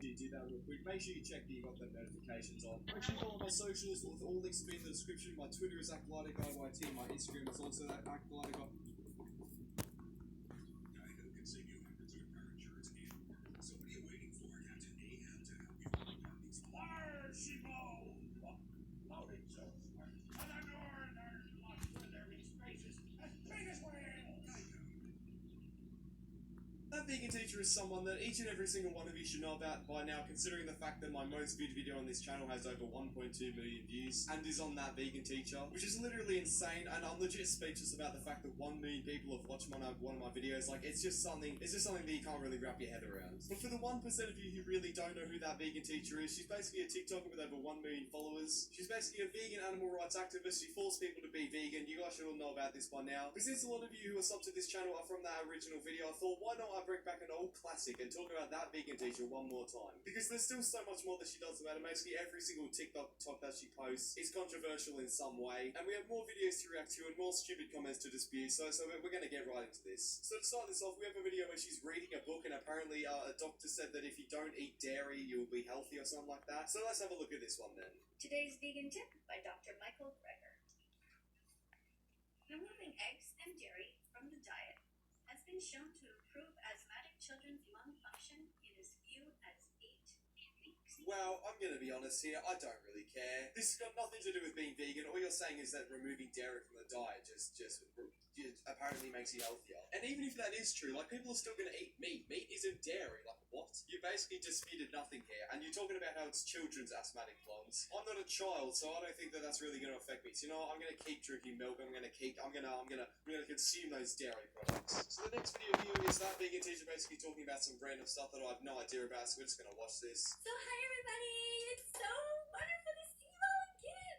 You do that real quick. Make sure you check that you got them notifications on. Make sure you follow my socials. With all links to be in the description. My Twitter is @GliderGuyYT. My Instagram is also @GliderGuy. So what are you waiting for? Captain Ahab to help you find out these fire sheeple! Loading silver. And the door, there's lots of there spaces as big as whales! That vegan teacher is someone that each and every single one of you should know about by now, considering the fact that my most viewed video on this channel has over 1.2 million views and is on that vegan teacher, which is literally insane, and I'm legit speechless about the fact that 1 million people have watched one of my videos. Like, it's just something that you can't really wrap your head around. But for the 1% of you who really don't know who that vegan teacher is, she's basically a TikToker with over 1 million followers. She's basically a vegan animal rights activist. She forced people to be vegan. You guys should all know about this by now. But since a lot of you who are sub to this channel are from that original video, I thought, why not I bring back an old classic and talk about that vegan teacher one more time? Because there's still so much more that she does about it. Basically every single TikTok that she posts is controversial in some way, and we have more videos to react to and more stupid comments to dispute, so we're going to get right into this. So to start this off, we have a video where she's reading a book, and apparently a doctor said that if you don't eat dairy, you'll be healthy or something like that. So let's have a look at this one then. Today's vegan tip by Dr. Michael Greger. Removing eggs and dairy from the diet has been shown to improve asthmatic children's lung function in as few as 8 weeks. Well, I'm going to be honest here, I don't really care. This has got nothing to do with being vegan. All you're saying is that removing dairy from the diet just apparently makes you healthier. And even if that is true, like, people are still going to eat meat. Meat isn't dairy. Like, what? You basically disputed nothing here, and you're talking about how it's children's asthmatic lungs. I'm not a child, so I don't think that that's really going to affect me. So, you know what? I'm going to keep drinking milk. I'm going to consume those dairy products. So the next video here is that vegan teacher basically talking about some random stuff that I have no idea about, so we're just going to watch this. So hi everybody, it's so wonderful to see you all again.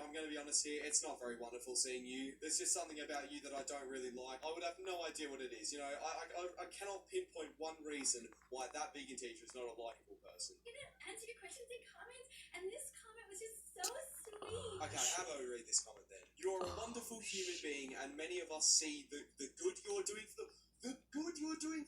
I'm going to be honest here, it's not very wonderful seeing you. There's just something about you that I don't really like. I would have no idea what it is. You know, I cannot pinpoint one reason why that vegan teacher is not a likable person. I'm going to answer your questions and comments, and this comment was just so sweet. Okay, how about we read this comment then? You're a wonderful human being, and many of us see the good you're doing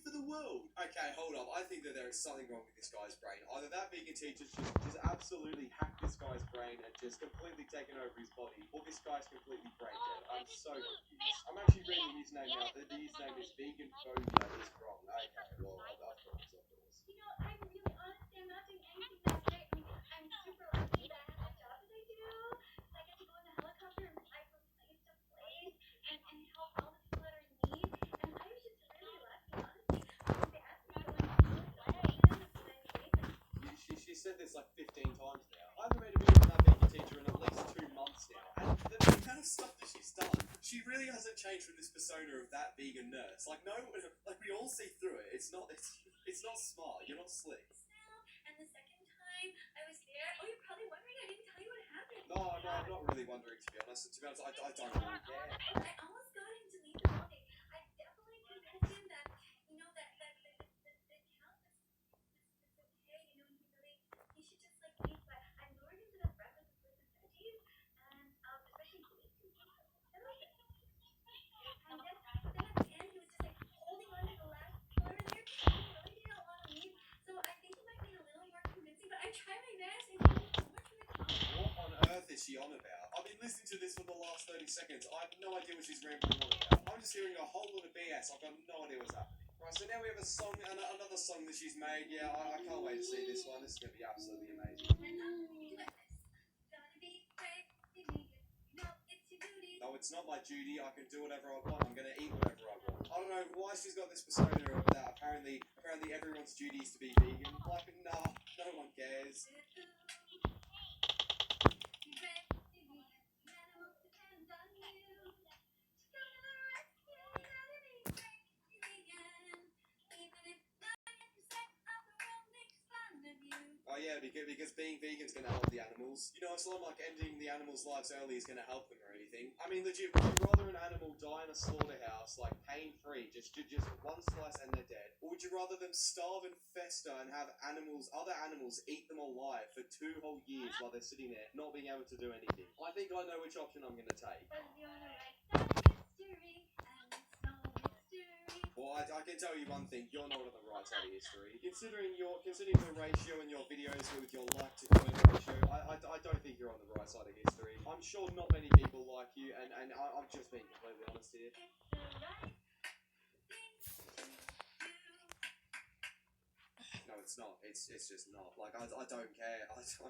for the world. Okay, hold up. I think that there is something wrong with this guy's brain. Either that vegan teacher just absolutely hacked this guy's brain and just completely taken over his body, or this guy's completely brain dead. I'm so confused. I'm actually reading his name now. The username is Vegan Phobia. Is wrong. Okay, well, of course. You know, I'm really honestly, I'm not doing anything that great. I mean, I'm super lucky that I have the job that I do. I get to go in the helicopter and fly from place to place and help all the people that are in need. And I was just really lucky, honestly. They asked me to go into She said this like 15 times now. I haven't made a video on that vegan teacher in at least 2 months now. And the kind of stuff that she's done, she really hasn't changed from this persona of that vegan nurse. Like, no, like, we all see through it. It's not smart. You're not slick. And the second time I was there, oh, you're probably wondering I didn't tell you what happened. No, I'm not really wondering, to be honest. I don't really care. I almost got him to leave the building. I definitely convinced him that, you know, that the count is okay, you know, he should just, like, leave. But I lured him to the front with the fruits and veggies, and especially beets and things like that. And then at the end, he was just, like, holding on to the last part of there. He really didn't want to leave, so I think he might be a little more convincing, but I tried my best, and he was so much more What on earth is she on about? I've been listening to this for the last 30 seconds. I have no idea what she's rambling on about. I'm just hearing a whole lot of BS. I've got no idea what's happening. Right, so now we have a song, another song that she's made. Yeah, I can't wait to see this one. This is going to be absolutely amazing. No, it's not my duty. I can do whatever I want. I'm going to eat whatever I want. I don't know why she's got this persona of that. Apparently everyone's duty is to be vegan. Like, nah, no one cares. Oh yeah, because being vegan is going to help the animals. You know, it's not like ending the animals' lives early is going to help them or anything. I mean, legit, would you rather an animal die in a slaughterhouse, like, pain-free, just one slice and they're dead? Or would you rather them starve and fester and have other animals eat them alive for 2 whole years while they're sitting there, not being able to do anything? I think I know which option I'm going to take. Well, I can tell you one thing, you're not on the right side of history. Considering the ratio in your videos with your like to comment ratio, I don't think you're on the right side of history. I'm sure not many people like you, and I'm just being completely honest here. No, it's not. It's just not. Like, I don't care. I just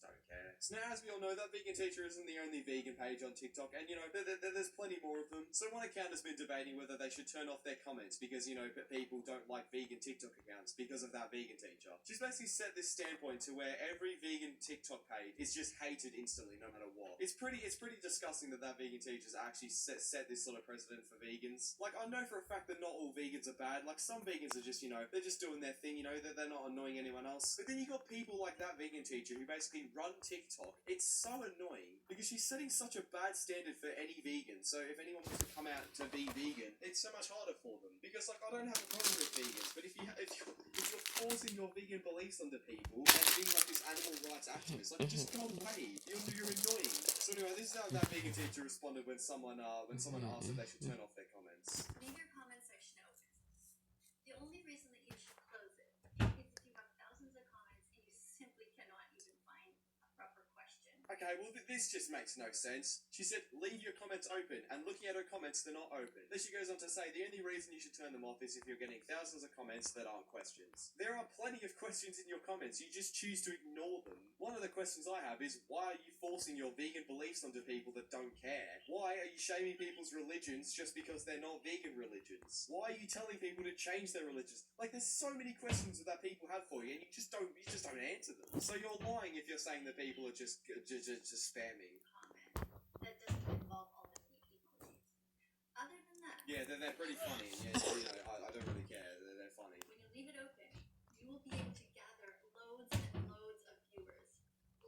don't care. So now, as we all know, that vegan teacher isn't the only vegan page on TikTok, and, you know, there's plenty more of them. So one account has been debating whether they should turn off their comments because, you know, people don't like vegan TikTok accounts because of that vegan teacher. She's basically set this standpoint to where every vegan TikTok page is just hated instantly, no matter what. It's pretty disgusting that vegan teacher's actually set this sort of precedent for vegans. Like, I know for a fact that not all vegans are bad. Like, some vegans are just, you know, they're just doing their thing, you know, they're not annoying anyone else. But then you got people like that vegan teacher who basically run TikTok. It's so annoying because she's setting such a bad standard for any vegan. So if anyone wants to come out to be vegan, it's so much harder for them. Because, like, I don't have a problem with vegans, but if you're forcing your vegan beliefs onto people and being like this animal rights activist, like, just go away. You're annoying. So anyway, this is how that vegan teacher responded when someone asked if they should turn off their comments. Leave your comment section open. The only reason that you should close it is if you have thousands of comments and you simply cannot even find a proper question. Okay, well, this just makes no sense. She said, leave your comments open, and looking at her comments, they're not open. Then she goes on to say, the only reason you should turn them off is if you're getting thousands of comments that aren't questions. There are plenty of questions in your comments, you just choose to ignore them. One of the questions I have is, why are you forcing your vegan beliefs onto people that don't care? Why are you shaming people's religions just because they're not vegan religions? Why are you telling people to change their religions? Like, there's so many questions that people have for you, and you just don't answer them. So you're lying if you're saying that people are just spamming. Comment that doesn't involve all the emojis. Other than that, Yeah, they're pretty funny. Yeah, so, you know, I don't really care. They're funny. when you leave it open, you will be able to gather loads and loads of viewers.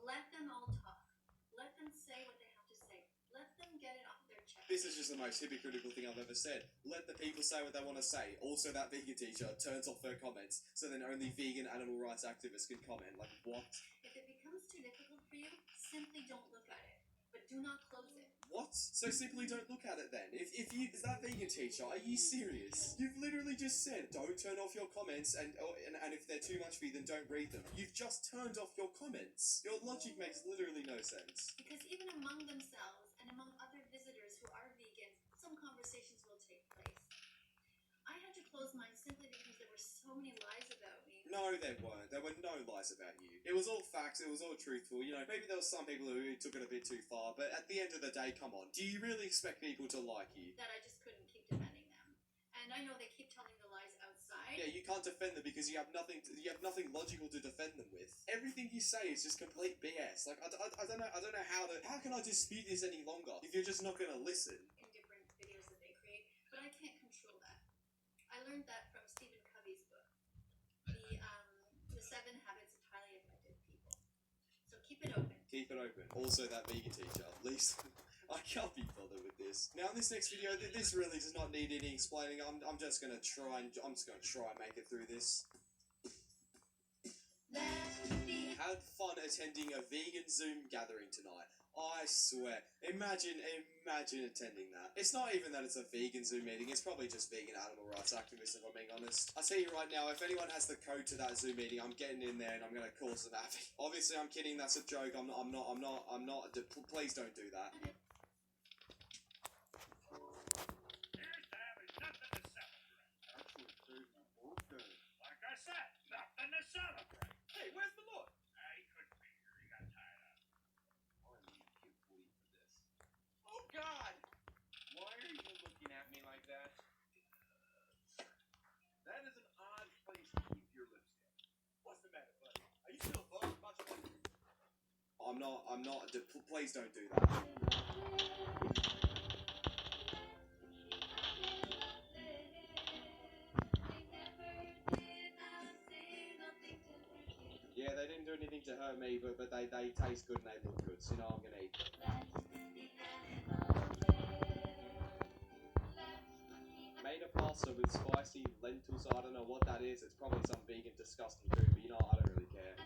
Let them all talk. Let them say what they have to say. Let them get it off their chest. This is just the most hypocritical thing I've ever said. Let the people say what they want to say. Also, that vegan teacher turns off her comments, so then only vegan animal rights activists can comment. Like, what? If it becomes too difficult for you, simply don't look at it. But do not close it. What? So simply don't look at it then? Is that vegan teacher, are you serious? You've literally just said, don't turn off your comments, and if they're too much for you, then don't read them. You've just turned off your comments. Your logic makes literally no sense. Because even among themselves and among other visitors who are vegan, some conversations will take place. I had to close mine simply because there were so many lies about me. No, there weren't. There were no lies about you. It was all facts, it was all truthful. You know, maybe there was some people who took it a bit too far, but at the end of the day, come on. Do you really expect people to like you? That I just couldn't keep defending them. And I know they keep telling the lies outside. Yeah, you can't defend them because you have nothing logical to defend them with. Everything you say is just complete BS. Like, I don't know how can I dispute this any longer if you're just not gonna listen? In different videos that they create, but I can't control that. I learned that from Stephen Covey's book, The 7 Habits of Highly Effective People. So keep it open. Keep it open. Also, that vegan teacher. At least I can't be bothered with this. Now, in this next video, this really does not need any explaining. I'm just gonna try and make it through this. Had fun attending a vegan Zoom gathering tonight. I swear. Imagine attending that. It's not even that it's a vegan Zoom meeting, it's probably just vegan animal rights activists, if I'm being honest. I'll tell you right now, if anyone has the code to that Zoom meeting, I'm getting in there and I'm gonna cause some havoc. Obviously, I'm kidding, that's a joke, I'm not, please don't do that. Here's to having nothing to celebrate. Actually, today's my birthday. Like I said, nothing to celebrate. Hey, where's the Lord? He couldn't be here. He got tied up. I need to get bleed for this. Oh, God! Why are you looking at me like that? That is an odd place to keep your lipstick. What's the matter, buddy? Are you still bugged much like me? I'm not. Please don't do that. Yeah, they didn't do anything to hurt me, but they taste good and they look good, so you know I'm gonna eat them. Made a pasta with spicy lentils, I don't know what that is, it's probably some vegan disgusting food, but you know, I don't really care.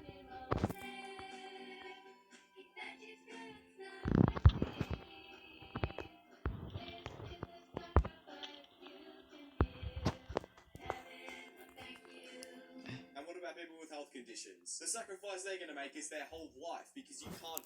conditions. The sacrifice they're going to make is their whole life, because you can't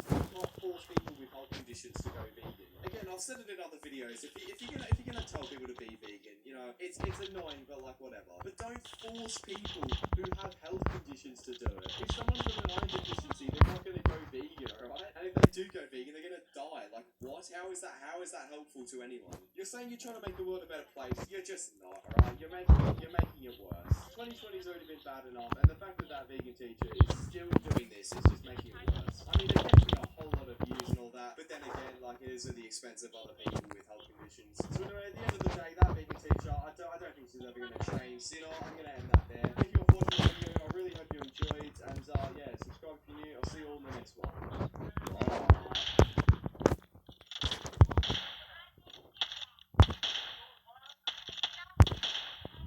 force people with health conditions to go vegan. Again, I've said it in other videos, if you're gonna tell people to be vegan, you know, it's annoying, but like whatever. But don't force people who have health conditions to do it. If someone's got an iron deficiency, they're not gonna go vegan, alright? And if they do go vegan, they're gonna die. Like what? How is that helpful to anyone? You're saying you're trying to make the world a better place, you're just not, alright? You're making it worse. 2020's already been bad enough, and the fact that vegan teacher is still doing this is just making it worse. I mean, they're getting a whole lot of views and all that, but then again, like, it is at the expense of other people with health conditions. So anyway, at the end of the day, that vegan teacher, I don't think she's ever going to change. So, you know, I'm going to end that there. Thank you all for watching the video. I really hope you enjoyed, and yeah, subscribe if you're new. I'll see you all in the next one.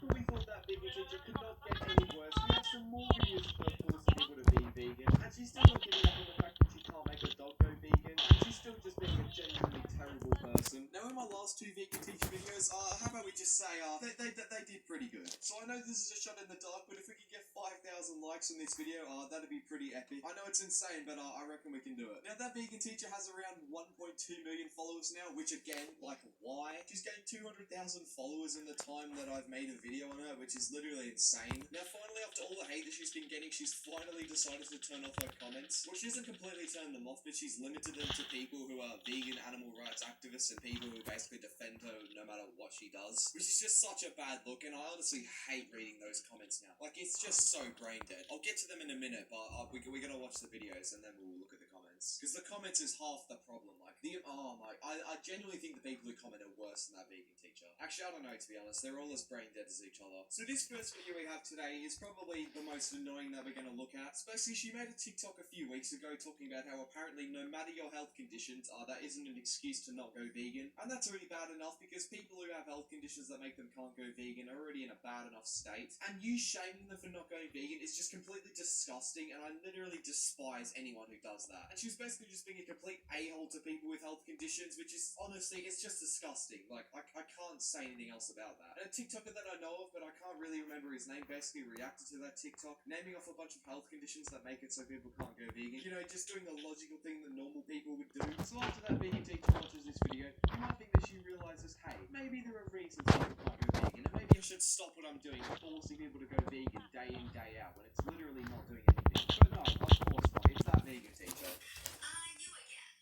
We thought that vegan teacher could not get any worse. We have some more videos of her forcing people to be vegan, and she's still not giving up on the fact that she can't make her dog go vegan, and she's still just being a genuinely terrible person. Now, in my last two vegan teacher videos, how about we just say, they did pretty good. So I know this is a shot in the dark, but if we could get 5,000 likes on this video, that'd be pretty epic. I know it's insane, but I reckon we can do it. Now, that vegan teacher has around 1.2 million followers now, which again, like, why? She's gained 200,000 followers in the time that I've made a video on her, which is literally insane. Now, finally, after all the hate that she's been getting, she's finally decided to turn off her comments. Well, she hasn't completely turned them off, but she's limited them to people who are vegan animal rights activists and people who basically defend her no matter what she does, which is just such a bad look, and I honestly hate reading those comments now. Like, it's just so brain dead. I'll get to them in a minute, but we're gonna watch the videos and then we'll look at the comments. Because the comments is half the problem. Like, I genuinely think the people who comment are worse than that vegan teacher. Actually, I don't know, to be honest. They're all as brain dead as each other. So this first video we have today is probably the most annoying that we're gonna look at. Especially, she made a TikTok a few weeks ago talking about how apparently no matter your health conditions, that isn't an excuse to not go vegan. And that's already bad enough because people who have health conditions that make them can't go vegan are already in a bad enough state. And you shaming them for not going vegan is just completely disgusting, and I literally despise anyone who does that. And she's basically just being a complete a-hole to people with health conditions, which is, honestly, it's just disgusting. Like, I can't say anything else about that. And a TikToker that I know of, but I can't really remember his name, basically reacted to that TikTok, naming off a bunch of health conditions that make it so people can't go vegan. You know, just doing the logical thing that normal people would do. So after that vegan teacher watches this video, you might think that she realizes, hey, maybe there are reasons people can't go vegan, and maybe I should stop what I'm doing, forcing people to go vegan day in, day out, when it's literally not doing anything. But no, of course not. It's that vegan teacher. You again.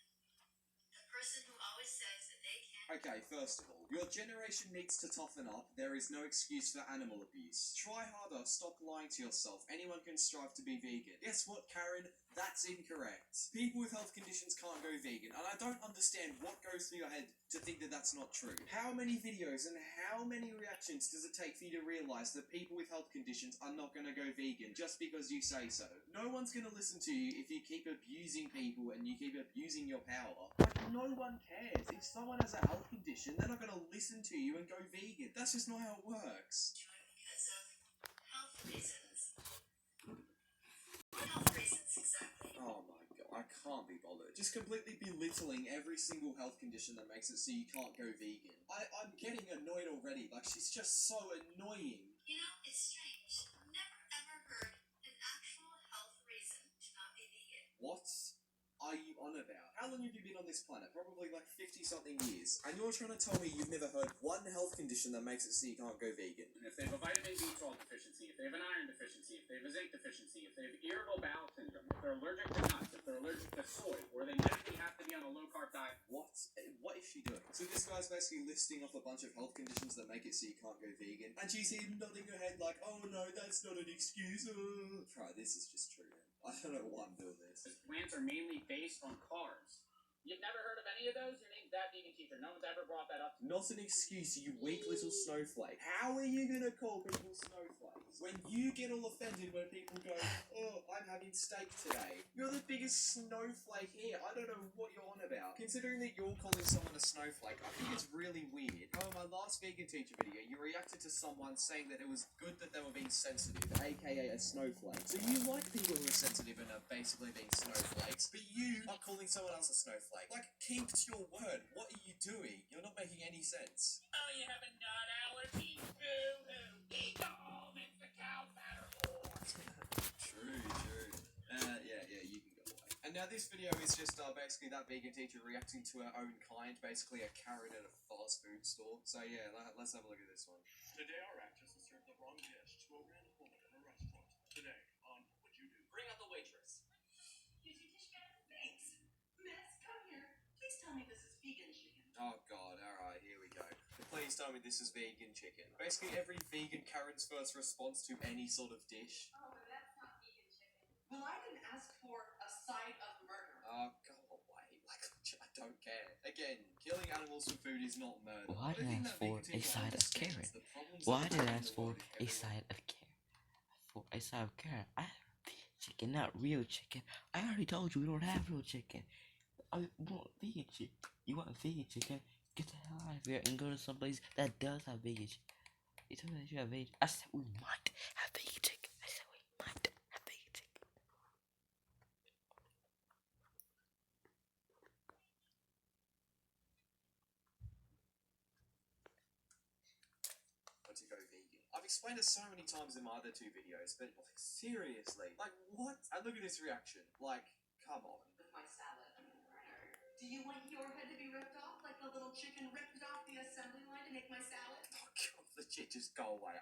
The person who always says that they can't. Okay, first of all, your generation needs to toughen up. There is no excuse for animal abuse. Try harder, stop lying to yourself. Anyone can strive to be vegan. Guess what, Karen? That's incorrect. People with health conditions can't go vegan, and I don't understand what goes through your head to think that that's not true. How many videos and how many reactions does it take for you to realize that people with health conditions are not going to go vegan just because you say so? No one's going to listen to you if you keep abusing people and you keep abusing your power. Like, no one cares. If someone has a health condition, they're not going to listen to you and go vegan. That's just not how it works. Because of health reasons. What health reasons exactly? Oh my god, I can't be bothered. Just completely belittling every single health condition that makes it so you can't go vegan. I'm getting annoyed already. Like, she's just so annoying. You know, it's strange. Never ever heard an actual health reason to not be vegan. What are you on about? How long have you been on this planet? Probably like 50-something years. And you're trying to tell me you've never heard one health condition that makes it so you can't go vegan? And if they have a vitamin B12 deficiency, if they have an iron deficiency, if they have a zinc deficiency, if they have irritable bowel syndrome, if they're allergic to nuts, if they're allergic to soy, or they medically have to be on a low-carb diet. What is she doing? So this guy's basically listing off a bunch of health conditions that make it so you can't go vegan. And she's even nodding her head like, oh no, that's not an excuse. Try, this is just true, man. I don't know why I'm doing this. Plants are mainly based on carbs. You've never heard of any of those? Your name's that vegan teacher. No one's ever brought that up. Not an excuse, you weak little snowflake. How are you gonna call people snowflakes when you get all offended when people go, oh, I'm having steak today? You're the biggest snowflake here. I don't know what you're on about. Considering that you're calling someone a snowflake, I think it's really weird. Oh, my last vegan teacher video, you reacted to someone saying that it was good that they were being sensitive, aka a snowflake. So you like people who are sensitive and are basically being snowflakes, but you are calling someone else a snowflake. Like, keep to your word. What are you doing? You're not making any sense. Oh, you have a nut allergy? Boo-hoo. Eat the almonds, the cow matter more. True. Yeah, you can go away. And now this video is just basically that vegan teacher reacting to her own kind, basically a Karen at a fast food store. So yeah, let's have a look at this one. Today our actress has served the wrong dish to a random woman in a restaurant. Today on What You Do. Bring out the waitress. Here's your dish, guys. Thanks. Miss, come here. Please tell me this is vegan chicken. Oh god, alright, here we go. Please tell me this is vegan chicken. Basically every vegan Karen's first response to any sort of dish. Oh, but that's not vegan chicken. Well, I didn't ask for a side of murder. Oh, go away. Like, I don't care. Again, killing animals for food is not murder. Why I did I think ask that for vegan a teacher side of understands carrot? the problems Why that did I happen in ask the for world of a everyone. side of carrot? For a side of carrot. I have vegan chicken, not real chicken. I already told you we don't have real chicken. I want vegan chicken. You want vegan chicken? Get the hell out of here and go to some place that does have vegan chicken. You told me that you have vegan. I said we might have vegan chicken. I said we might have vegan chicken. To go vegan. I've explained it so many times in my other two videos, but like, seriously, like what? And look at this reaction. Like, come on. With my salad. Do you want your head to be ripped off like the little chicken ripped off the assembly line to make my salad? Oh god, legit, just go away.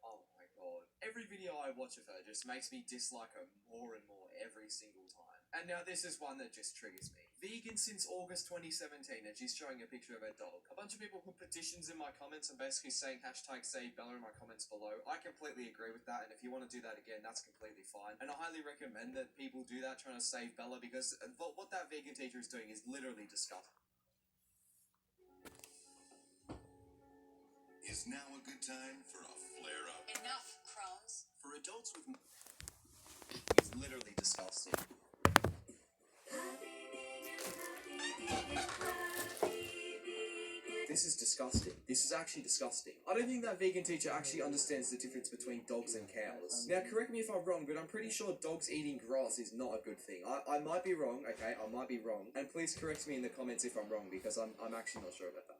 Oh my god. Every video I watch of her just makes me dislike her more and more every single time. And now this is one that just triggers me. Vegan since August 2017, and she's showing a picture of her dog. A bunch of people put petitions in my comments and basically saying hashtag save Bella in my comments below. I completely agree with that, and if you want to do that again, that's completely fine. And I highly recommend that people do that, trying to save Bella, because what that vegan teacher is doing is literally disgusting. Is now a good time for a flare-up? Enough, Crohn's. For adults with... It's literally disgusting. This is disgusting. This is actually disgusting. I don't think that vegan teacher actually understands the difference between dogs and cows. Now, correct me if I'm wrong, but I'm pretty sure dogs eating grass is not a good thing. I might be wrong, okay? I might be wrong. And please correct me in the comments if I'm wrong, because I'm actually not sure about that.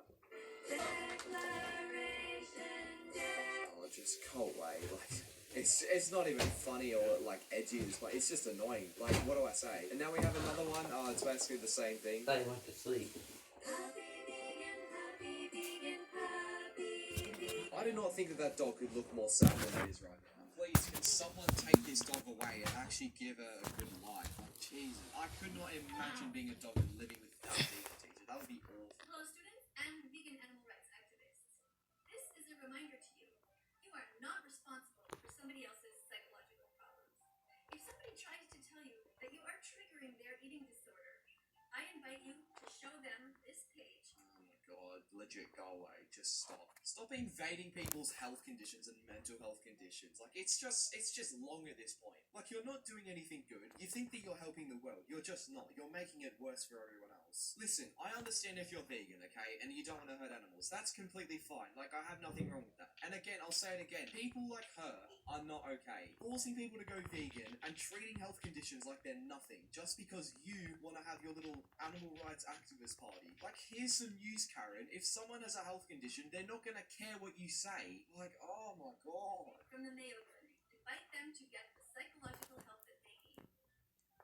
Oh, just go away. Like, it's not even funny or like edgy. It's like, it's just annoying. Like, what do I say? And now we have another one. Oh, it's basically the same thing. They went to sleep. I do not think that dog could look more sad than it is right now. Please, can someone take this dog away and actually give her a good life? Like, Jesus, I could not imagine being a dog and living without a vegan teacher. That would be awful. Hello, students and vegan animal rights activists. This is a reminder to you. You are not responsible for somebody else's psychological problems. If somebody tries to tell you that you are triggering their eating disorder, I invite you to show them this page. Oh my god, legit, go away. Just stop. Stop invading people's health conditions and mental health conditions. Like, it's just long at this point. Like, you're not doing anything good. You think that you're helping the world. You're just not. You're making it worse for everyone else. Listen, I understand if you're vegan, okay, and you don't want to hurt animals. That's completely fine. Like, I have nothing wrong with that. And again, I'll say it again. People like her are not okay. Forcing people to go vegan and treating health conditions like they're nothing just because you want to have your little animal rights activist party. Like, here's some news, Karen. If someone has a health condition, they're not gonna care what you say. Like, oh my god. From the Mayo Clinic, invite them to get the psychological help that they need.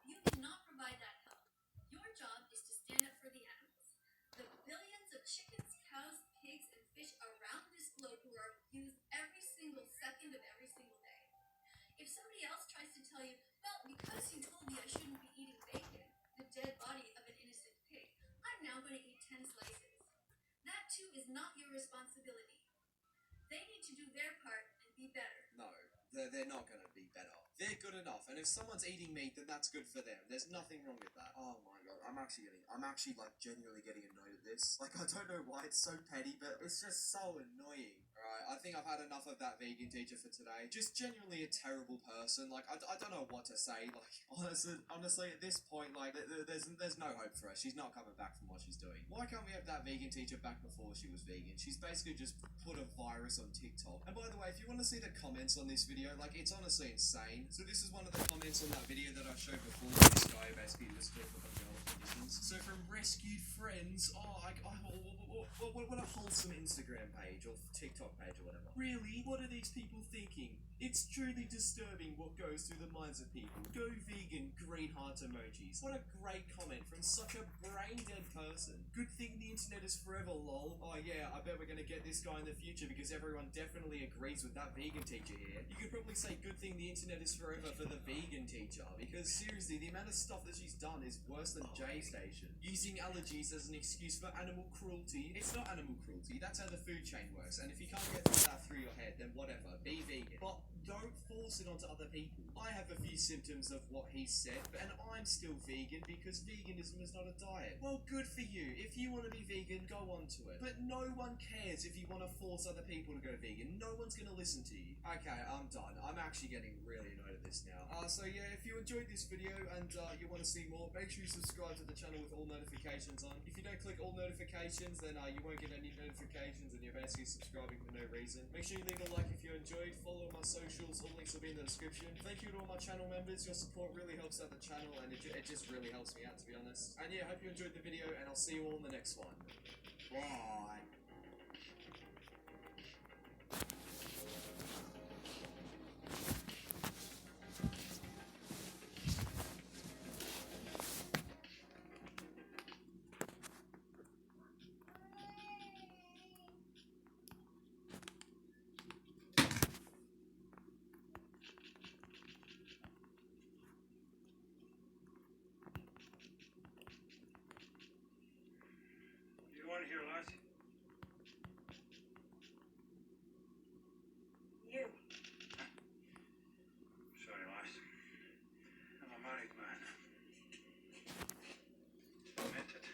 You cannot provide that help. Your job is to stand up for the animals. The billions of chickens, cows, pigs, and fish around this globe who are abused every single second of every single day. If somebody else tries to tell you, well, because you told me I shouldn't be eating bacon, the dead body of an innocent pig, I'm now going to eat 10 slices. That too is not your responsibility. They need to do their part and be better. No, they're not gonna be better. They're good enough, and if someone's eating meat, then that's good for them. There's nothing wrong with that. Oh my god, I'm actually like genuinely getting annoyed at this. Like, I don't know why it's so petty, but it's just so annoying. Alright, I think I've had enough of that vegan teacher for today. Just genuinely a terrible person. Like, I don't know what to say. Like, honestly, at this point, like, there's no hope for her. She's not coming back from what she's doing. Why can't we have that vegan teacher back before she was vegan? She's basically just put a virus on TikTok. And by the way, if you want to see the comments on this video, like, it's honestly insane. So this is one of the comments on that video that I showed before. This guy basically was talking about health conditions. So from rescued friends, what a wholesome Instagram page or TikTok page or whatever. Really? What are these people thinking? It's truly disturbing what goes through the minds of people. Go vegan, green heart emojis. What a great comment from such a brain dead person. Good thing the internet is forever, lol. Oh yeah, I bet we're gonna get this guy in the future because everyone definitely agrees with that vegan teacher here. You could probably say good thing the internet is forever for the vegan teacher, because seriously, the amount of stuff that she's done is worse than J Station. Using allergies as an excuse for animal cruelty. It's not animal cruelty, that's how the food chain works, and if you can't get that through your head, then whatever, be vegan. But don't force it onto other people. I have a few symptoms of what he said, and I'm still vegan because veganism is not a diet. Well, good for you. If you want to be vegan, go on to it. But no one cares if you want to force other people to go vegan. No one's going to listen to you. Okay, I'm done. I'm actually getting really annoyed at this now. So yeah, if you enjoyed this video and you want to see more, make sure you subscribe to the channel with all notifications on. If you don't click all notifications, then you won't get any notifications and you're basically subscribing for no reason. Make sure you leave a like if you enjoyed. Follow my socials, all links will be in the description. Thank you to all my channel members. Your support really helps out the channel and it just really helps me out, to be honest. And yeah, hope you enjoyed the video and I'll see you all in the next one. Bye. You want to hear less? You. Sorry, lass. I'm a married man. Meant it.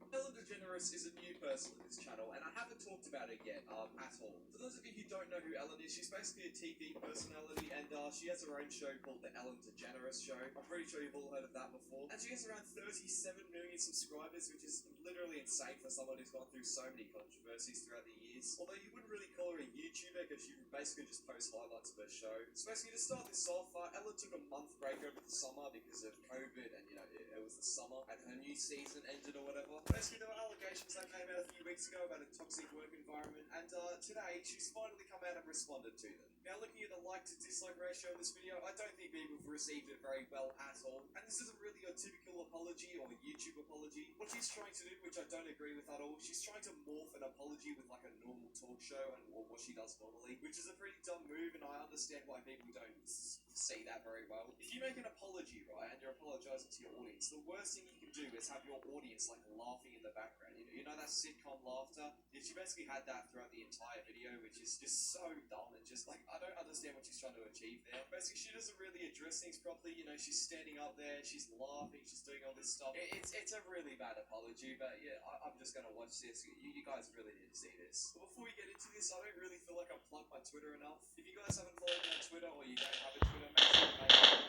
Ellen DeGeneres is a new person on this channel, and I haven't talked about it yet, at all. For those of you who don't know who Ellen is, she's basically a TV personality, and she has her own show called The Ellen DeGeneres Show. I'm pretty sure you've all heard of that before. And she has around 37 million subscribers, which is literally insane for someone who's gone through so many controversies throughout the years. Although you wouldn't really call her a YouTuber, because she basically just posts highlights of her show. So basically, to start this off, Ellen took a month break over the summer because of COVID, and you know, it was the summer, and her new season ended or whatever. Basically, there were allegations that came out a few weeks ago about a toxic work environment, and today, she's finally come out and responded to them. Now, looking at the like to dislike ratio of this video, I don't think people have received it very well at all, and this isn't really a typical apology or a YouTube apology. What she's trying to do, which I don't agree with at all, she's trying to morph an apology with like a normal talk show and what she does normally, which is a pretty dumb move, and I understand why people don't see that very well. If you make an apology, right, and you're apologizing to your audience, the worst thing you can do is have your audience like laughing in the background. You know that sitcom laughter? Yeah, she basically had that throughout the entire video, which is just so dumb and just like, I don't understand what she's trying to achieve there. Basically, she doesn't really address things properly. You know, she's standing up there, she's laughing, she's doing all this stuff. It's a really bad apology, but yeah, I'm just gonna watch this. You guys really need to see this. But before we get into this, I don't really feel like I've plugged my Twitter enough. If you guys haven't followed me on Twitter or you don't have a Twitter, make sure you make it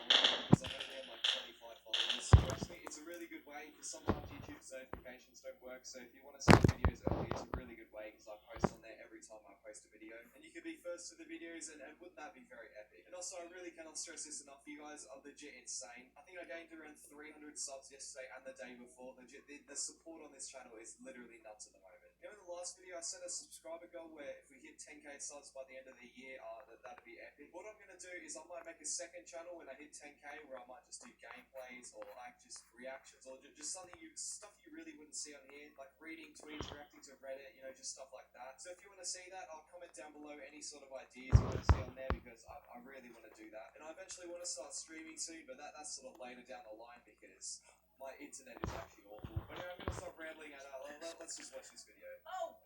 because I only have like 25 followers. So actually, it's a really good way because sometimes YouTube's notifications don't work. So if you want to see videos early, it's a really good way because I post on there every time I post a video. And you can be first to the videos, and wouldn't that be very epic? And also, I really cannot stress this enough. You guys are legit insane. I think I gained around 300 subs yesterday and the day before. Legit, the support on this channel is literally nuts at the moment. You know, in the last video, I set a subscriber goal where if we hit 10k subs by the end of the year, that'd be epic. What I'm gonna do is I might make a second channel when I hit 10k where I might just do gameplays or like just reactions or just stuff you really wouldn't see on here, like reading tweets, reacting to Reddit, you know, just stuff like that. So if you want to see that, I'll comment down below any sort of ideas you want to see on there because I really want to do that. And I eventually want to start streaming soon, but that's sort of later down the line because my internet is actually awful. But anyway, I'm gonna stop rambling and let's just watch this video. Oh,